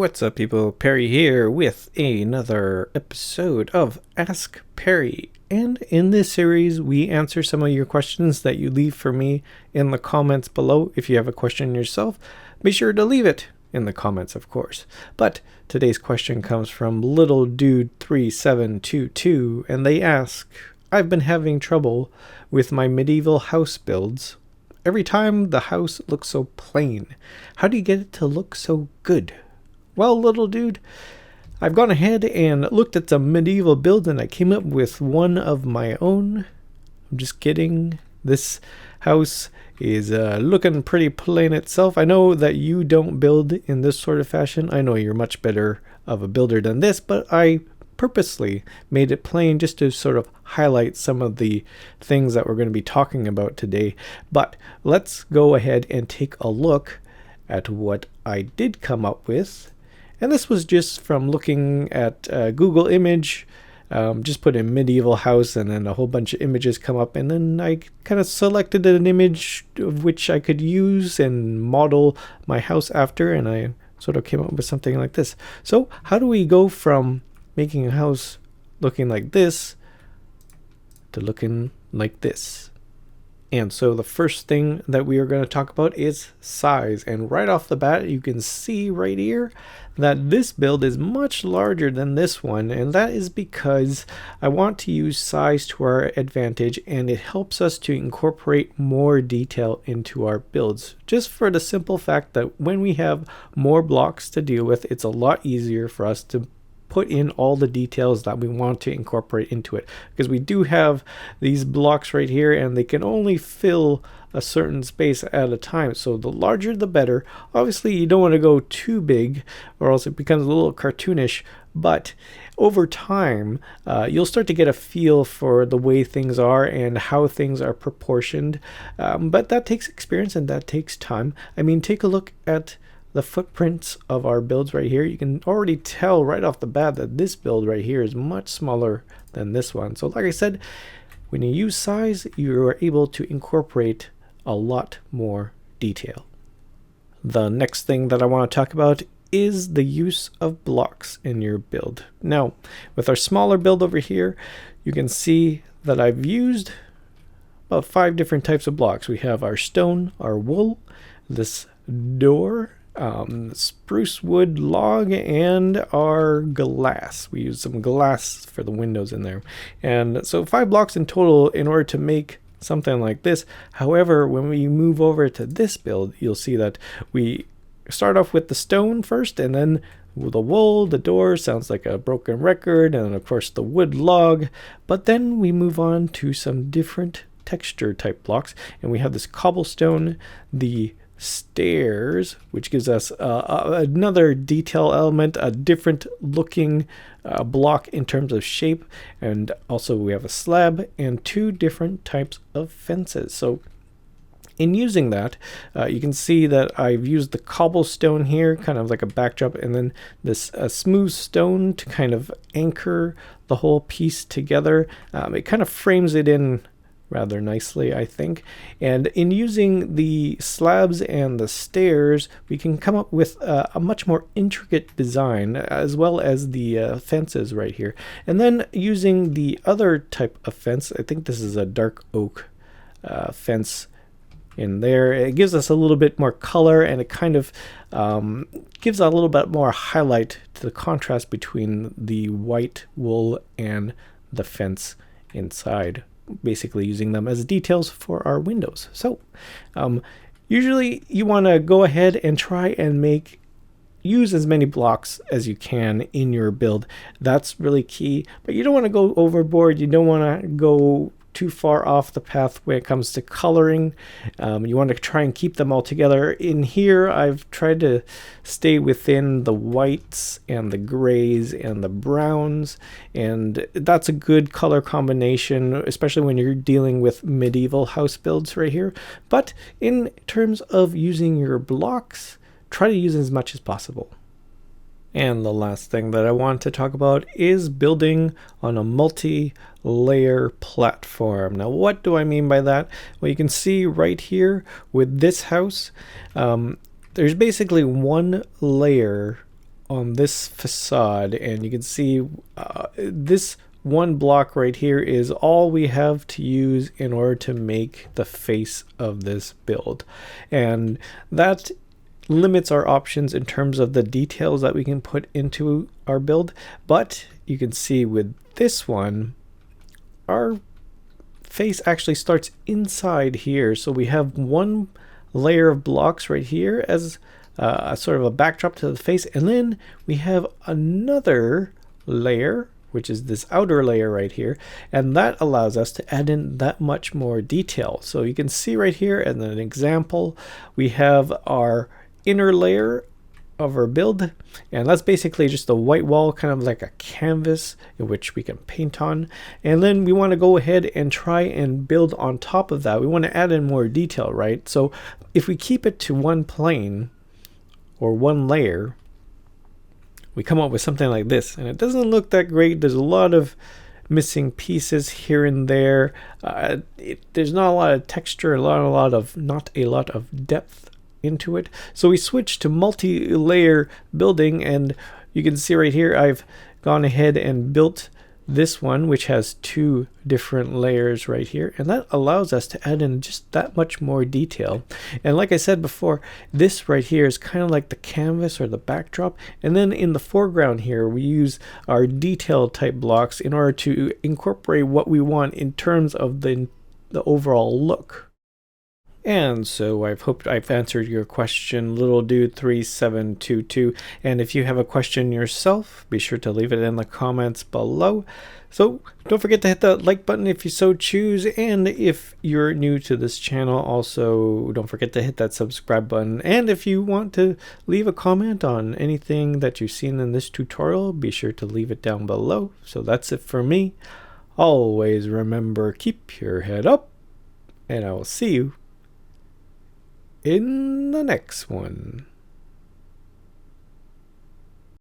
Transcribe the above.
What's up, people? Peri here with another episode of Ask Peri. And in this series, we answer some of your questions that you leave for me in the comments below. If you have a question yourself, be sure to leave it in the comments, of course. But today's question comes from Little Dude 3722, and they ask, I've been having trouble with my medieval house builds. Every time the house looks so plain. How do you get it to look so good? Well, little dude, I've gone ahead and looked at some medieval builds and I came up with one of my own. I'm just kidding. This house is looking pretty plain itself. I know that you don't build in this sort of fashion. I know you're much better of a builder than this, but I purposely made it plain just to sort of highlight some of the things that we're going to be talking about today. But let's go ahead and take a look at what I did come up with. And this was just from looking at Google image. Just put in medieval house and then a whole bunch of images come up, and then I kind of selected an image of which I could use and model my house after, and I sort of came up with something like this. So how do we go from making a house looking like this to looking like this? And so the first thing that we are going to talk about is size. And right off the bat, you can see right here that this build is much larger than this one. And that is because I want to use size to our advantage, and it helps us to incorporate more detail into our builds. Just for the simple fact that when we have more blocks to deal with, it's a lot easier for us to put in all the details that we want to incorporate into it, because we do have these blocks right here and they can only fill a certain space at a time. So the larger the better. Obviously you don't want to go too big or else it becomes a little cartoonish, but over time you'll start to get a feel for the way things are and how things are proportioned, but that takes experience and that takes time. I mean, take a look at the footprints of our builds right here. You can already tell right off the bat that this build right here is much smaller than this one. So like I said, when you use size, you are able to incorporate a lot more detail. The next thing that I want to talk about is the use of blocks in your build. Now, with our smaller build over here, you can see that I've used about 5 different types of blocks. We have our stone, our wool, this door, spruce wood log, and our glass. We use some glass for the windows in there, and so 5 blocks in total in order to make something like this. However, when we move over to this build, you'll see that we start off with the stone first, and then the wool, the door sounds like a broken record, and of course the wood log, but then we move on to some different texture type blocks, and we have this cobblestone, the stairs, which gives us another detail element, a different looking block in terms of shape, and also we have a slab and 2 different types of fences. So in using that, you can see that I've used the cobblestone here, kind of like a backdrop, and then this smooth stone to kind of anchor the whole piece together. It kind of frames it in rather nicely, I think. And in using the slabs and the stairs, we can come up with a much more intricate design, as well as the fences right here. And then using the other type of fence, I think this is a dark oak fence in there. It gives us a little bit more color, and it kind of gives a little bit more highlight to the contrast between the white wool and the fence inside, basically using them as details for our windows. So usually you want to go ahead and try and use as many blocks as you can in your build. That's really key, but you don't want to go overboard. You don't want to go too far off the path when it comes to coloring. You want to try and keep them all together. In here, I've tried to stay within the whites and the grays and the browns, and that's a good color combination, especially when you're dealing with medieval house builds right here. But in terms of using your blocks, try to use as much as possible. And the last thing that I want to talk about is building on a multi-layer platform. Now, what do I mean by that? Well, you can see right here with this house, there's basically one layer on this facade, and you can see this one block right here is all we have to use in order to make the face of this build, and that limits our options in terms of the details that we can put into our build. But you can see with this one, our face actually starts inside here, so we have one layer of blocks right here as a sort of a backdrop to the face, and then we have another layer, which is this outer layer right here, and that allows us to add in that much more detail. So you can see right here as an example, we have our inner layer of our build, and that's basically just a white wall, kind of like a canvas in which we can paint on. And then we want to go ahead and try and build on top of that. We want to add in more detail, right? So if we keep it to one plane or one layer, we come up with something like this, and it doesn't look that great. There's a lot of missing pieces here and there. There's not a lot of texture, not a lot of depth into it. So we switch to multi-layer building, and you can see right here I've gone ahead and built this one, which has two different layers right here, and that allows us to add in just that much more detail. And like I said before, this right here is kind of like the canvas or the backdrop, and then in the foreground here we use our detail type blocks in order to incorporate what we want in terms of the overall look. And so I hope I've answered your question, little dude 3722. And if you have a question yourself, be sure to leave it in the comments below. So don't forget to hit the like button if you so choose. And if you're new to this channel, also don't forget to hit that subscribe button. And if you want to leave a comment on anything that you've seen in this tutorial, be sure to leave it down below. So that's it for me. Always remember, keep your head up, and I will see you in the next one.